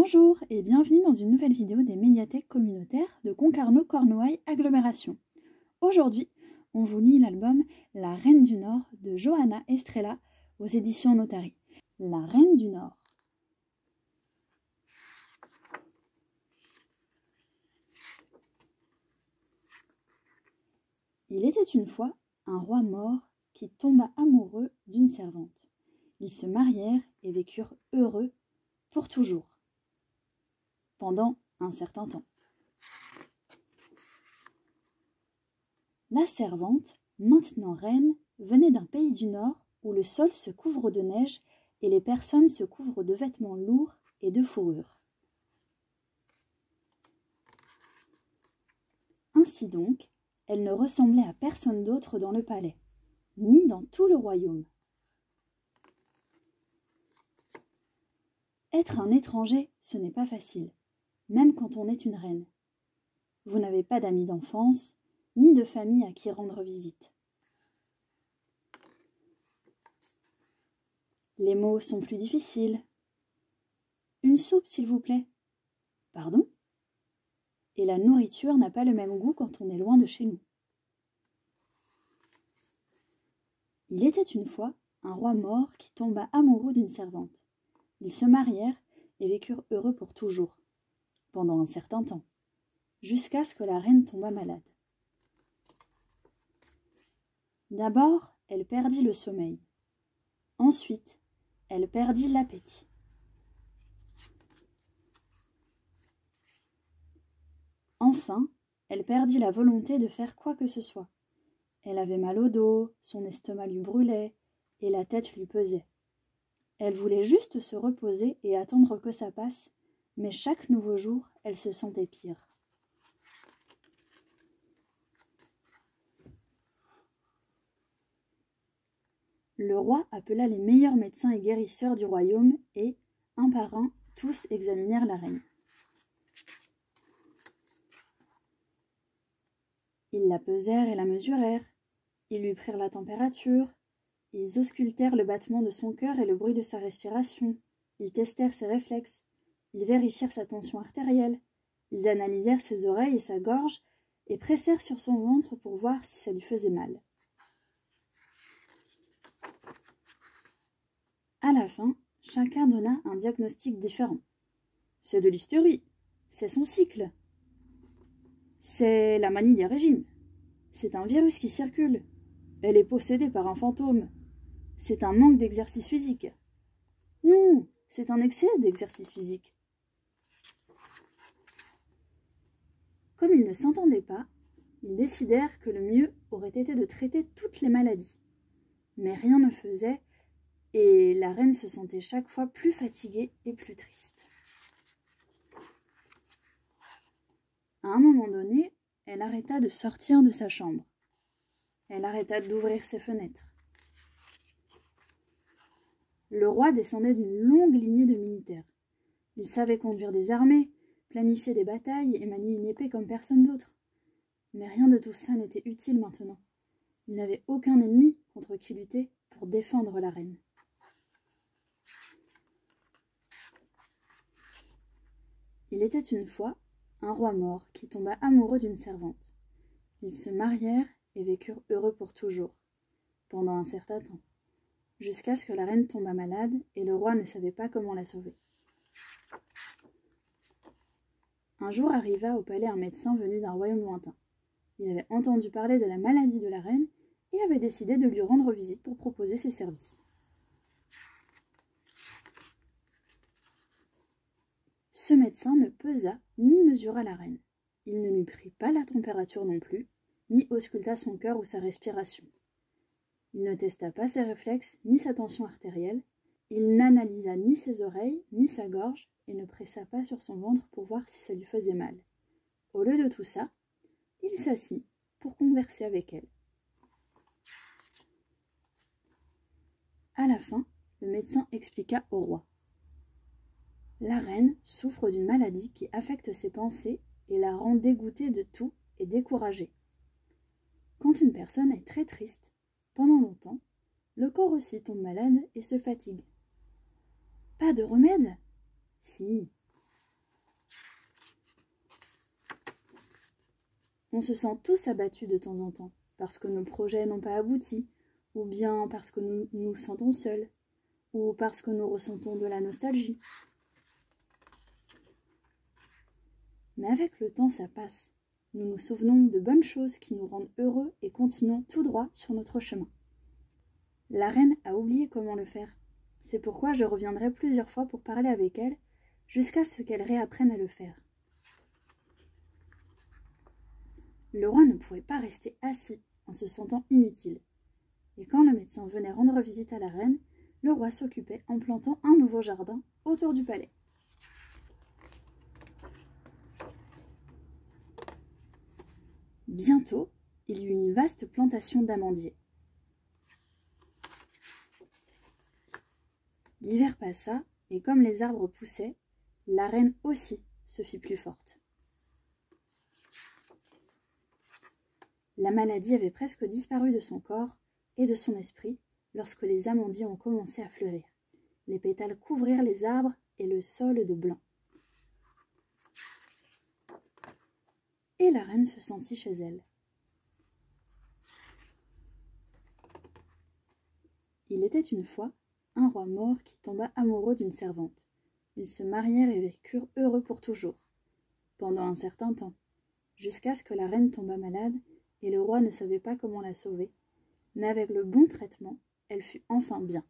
Bonjour et bienvenue dans une nouvelle vidéo des médiathèques communautaires de Concarneau-Cornouailles Agglomération. Aujourd'hui, on vous lit l'album La Reine du Nord de Johanna Estrella aux éditions Notary. La Reine du Nord. Il était une fois un roi mort qui tomba amoureux d'une servante. Ils se marièrent et vécurent heureux pour toujours, pendant un certain temps. La servante, maintenant reine, venait d'un pays du Nord où le sol se couvre de neige et les personnes se couvrent de vêtements lourds et de fourrures. Ainsi donc, elle ne ressemblait à personne d'autre dans le palais, ni dans tout le royaume. Être un étranger, ce n'est pas facile, même quand on est une reine. Vous n'avez pas d'amis d'enfance, ni de famille à qui rendre visite. Les mots sont plus difficiles. Une soupe, s'il vous plaît. Pardon ? Et la nourriture n'a pas le même goût quand on est loin de chez nous. Il était une fois un roi mort qui tomba amoureux d'une servante. Ils se marièrent et vécurent heureux pour toujours, pendant un certain temps, jusqu'à ce que la reine tomba malade. D'abord, elle perdit le sommeil. Ensuite, elle perdit l'appétit. Enfin, elle perdit la volonté de faire quoi que ce soit. Elle avait mal au dos, son estomac lui brûlait et la tête lui pesait. Elle voulait juste se reposer et attendre que ça passe, mais chaque nouveau jour, elle se sentait pire. Le roi appela les meilleurs médecins et guérisseurs du royaume et, un par un, tous examinèrent la reine. Ils la pesèrent et la mesurèrent. Ils lui prirent la température. Ils auscultèrent le battement de son cœur et le bruit de sa respiration. Ils testèrent ses réflexes. Ils vérifièrent sa tension artérielle. Ils analysèrent ses oreilles et sa gorge et pressèrent sur son ventre pour voir si ça lui faisait mal. À la fin, chacun donna un diagnostic différent. C'est de l'hystérie, c'est son cycle. C'est la manie des régimes. C'est un virus qui circule. Elle est possédée par un fantôme. C'est un manque d'exercice physique. Non, c'est un excès d'exercice physique. Comme ils ne s'entendaient pas, ils décidèrent que le mieux aurait été de traiter toutes les maladies. Mais rien ne faisait, et la reine se sentait chaque fois plus fatiguée et plus triste. À un moment donné, elle arrêta de sortir de sa chambre. Elle arrêta d'ouvrir ses fenêtres. Le roi descendait d'une longue lignée de militaires. Il savait conduire des armées, planifier des batailles et manier une épée comme personne d'autre. Mais rien de tout ça n'était utile maintenant. Il n'avait aucun ennemi contre qui lutter pour défendre la reine. Il était une fois un roi mort qui tomba amoureux d'une servante. Ils se marièrent et vécurent heureux pour toujours, pendant un certain temps, jusqu'à ce que la reine tomba malade et le roi ne savait pas comment la sauver. Un jour arriva au palais un médecin venu d'un royaume lointain. Il avait entendu parler de la maladie de la reine et avait décidé de lui rendre visite pour proposer ses services. Ce médecin ne pesa ni mesura la reine. Il ne lui prit pas la température non plus, ni ausculta son cœur ou sa respiration. Il ne testa pas ses réflexes ni sa tension artérielle. Il n'analysa ni ses oreilles ni sa gorge et ne pressa pas sur son ventre pour voir si ça lui faisait mal. Au lieu de tout ça, il s'assit pour converser avec elle. À la fin, le médecin expliqua au roi. La reine souffre d'une maladie qui affecte ses pensées et la rend dégoûtée de tout et découragée. Quand une personne est très triste, pendant longtemps, le corps aussi tombe malade et se fatigue. Pas de remède ? Si, On se sent tous abattus de temps en temps, parce que nos projets n'ont pas abouti, ou bien parce que nous nous sentons seuls, ou parce que nous ressentons de la nostalgie. Mais avec le temps, ça passe. Nous nous souvenons de bonnes choses qui nous rendent heureux et continuons tout droit sur notre chemin. La reine a oublié comment le faire. C'est pourquoi je reviendrai plusieurs fois pour parler avec elle, jusqu'à ce qu'elle réapprenne à le faire. Le roi ne pouvait pas rester assis en se sentant inutile. Et quand le médecin venait rendre visite à la reine, le roi s'occupait en plantant un nouveau jardin autour du palais. Bientôt, il y eut une vaste plantation d'amandiers. L'hiver passa, et comme les arbres poussaient, la reine aussi se fit plus forte. La maladie avait presque disparu de son corps et de son esprit lorsque les amandiers ont commencé à fleurir. Les pétales couvrirent les arbres et le sol de blanc. Et la reine se sentit chez elle. Il était une fois un roi mort qui tomba amoureux d'une servante. Ils se marièrent et vécurent heureux pour toujours, pendant un certain temps, jusqu'à ce que la reine tomba malade et le roi ne savait pas comment la sauver, mais avec le bon traitement, elle fut enfin bien.